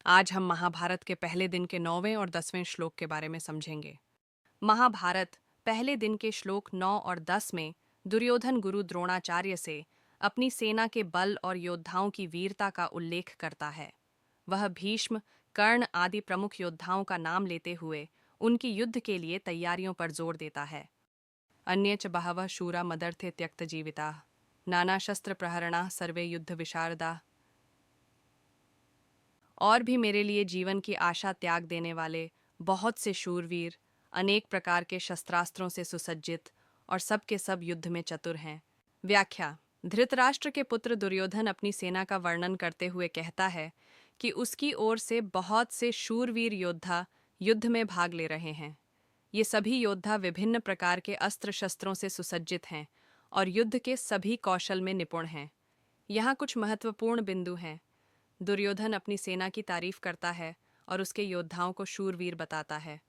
आज हम महाभारत के पहले दिन के 9वें और 10वें श्लोक के बारे में समझेंगे। महाभारत पहले दिन के श्लोक 9 और 10 में दुर्योधन गुरु द्रोणाचार्य से अपनी सेना के बल और योद्धाओं की वीरता का उल्लेख करता है। वह भीष्म, कर्ण आदि प्रमुख योद्धाओं का नाम लेते हुए उनकी युद्ध के लिए तैयारियों पर जोर देता है। अन्ये च बहवः शूरा मदर्थे त्यक्त जीविता नाना शस्त्र प्रहरणा सर्वे युद्ध विशारदा। और भी मेरे लिए जीवन की आशा त्याग देने वाले बहुत से शूरवीर अनेक प्रकार के शस्त्रास्त्रों से सुसज्जित और सब के सब युद्ध में चतुर हैं। व्याख्या। धृतराष्ट्र के पुत्र दुर्योधन अपनी सेना का वर्णन करते हुए कहता है कि उसकी ओर से बहुत से शूरवीर योद्धा युद्ध में भाग ले रहे हैं। ये सभी योद्धा विभिन्न प्रकार के अस्त्र शस्त्रों से सुसज्जित हैं और युद्ध के सभी कौशल में निपुण हैं। यहाँ कुछ महत्वपूर्ण बिंदु हैं। दुर्योधन अपनी सेना की तारीफ करता है और उसके योद्धाओं को शूरवीर बताता है।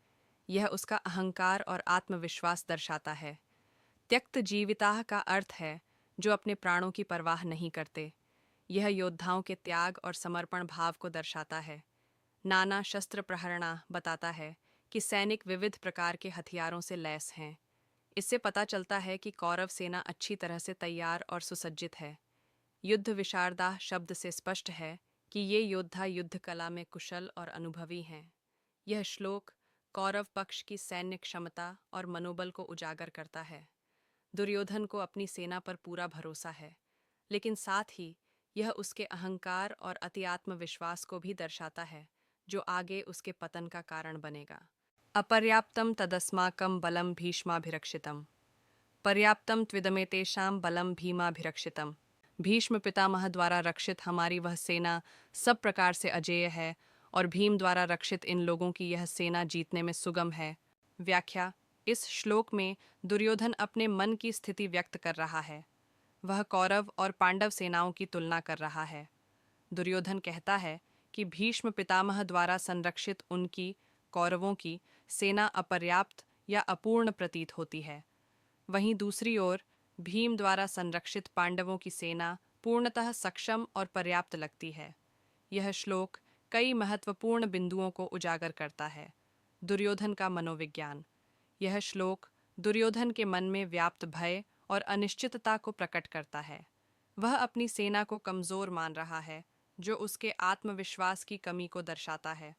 यह उसका अहंकार और आत्मविश्वास दर्शाता है। त्यक्त जीविताः का अर्थ है जो अपने प्राणों की परवाह नहीं करते। यह योद्धाओं के त्याग और समर्पण भाव को दर्शाता है। नाना शस्त्र प्रहरणा बताता है कि सैनिक विविध प्रकार के हथियारों से लैस हैं। इससे पता चलता है कि कौरव सेना अच्छी तरह से तैयार और सुसज्जित है। युद्ध विशारदा शब्द से स्पष्ट है कि ये योद्धा युद्ध कला में कुशल और अनुभवी हैं। यह श्लोक कौरव पक्ष की सैन्य क्षमता और मनोबल को उजागर करता है। दुर्योधन को अपनी सेना पर पूरा भरोसा है, लेकिन साथ ही यह उसके अहंकार और अति आत्मविश्वास को भी दर्शाता है, जो आगे उसके पतन का कारण बनेगा। अपर्याप्तम तदस्माकं बलम भीष्माभिरक्षितम पर्याप्तम त्विदमेतेषां बलम भीमाभिरक्षितम। भीष्म पितामह द्वारा रक्षित हमारी वह सेना सब प्रकार से अजेय है और भीम द्वारा रक्षित इन लोगों की यह सेना जीतने में सुगम है। व्याख्या। इस श्लोक में दुर्योधन अपने मन की स्थिति व्यक्त कर रहा है। वह कौरव और पांडव सेनाओं की तुलना कर रहा है। दुर्योधन कहता है कि भीष्म पितामह द्वारा संरक्षित उनकी कौरवों की सेना अपर्याप्त या अपूर्ण प्रतीत होती है। वहीं दूसरी ओर भीम द्वारा संरक्षित पांडवों की सेना पूर्णतः सक्षम और पर्याप्त लगती है। यह श्लोक कई महत्वपूर्ण बिंदुओं को उजागर करता है। दुर्योधन का मनोविज्ञान। यह श्लोक दुर्योधन के मन में व्याप्त भय और अनिश्चितता को प्रकट करता है। वह अपनी सेना को कमजोर मान रहा है, जो उसके आत्मविश्वास की कमी को दर्शाता है।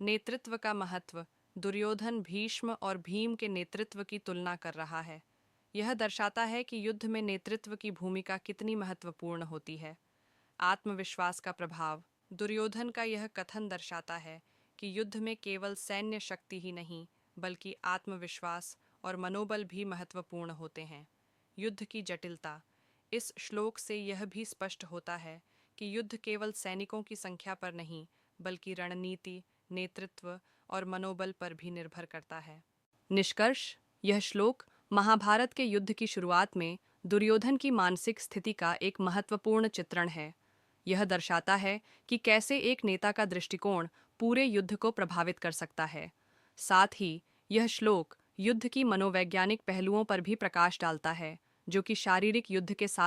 नेतृत्व का महत्व। दुर्योधन भीष्म और भीम के नेतृत्व की तुलना कर रहा है। यह दर्शाता है कि युद्ध में नेतृत्व की भूमिका कितनी महत्वपूर्ण होती है। आत्मविश्वास का प्रभाव। दुर्योधन का यह कथन दर्शाता है कि युद्ध में केवल सैन्य शक्ति ही नहीं, बल्कि आत्मविश्वास और मनोबल भी महत्वपूर्ण होते हैं। युद्ध की जटिलता। इस श्लोक से यह भी स्पष्ट होता है कि युद्ध केवल सैनिकों की संख्या पर नहीं, बल्कि रणनीति, नेतृत्व और मनोबल पर भी निर्भर करता है। निष्कर्ष। यह श्लोक महाभारत के युद्ध की शुरुआत में दुर्योधन की मानसिक स्थिति का एक महत्वपूर्ण चित्रण है। यह दर्शाता है कि कैसे एक नेता का दृष्टिकोण पूरे युद्ध को प्रभावित कर सकता है। साथ ही यह श्लोक युद्ध की मनोवैज्ञानिक पहलुओं पर भी प्रकाश डालता है, जो कि शारीरिक युद्ध के साथ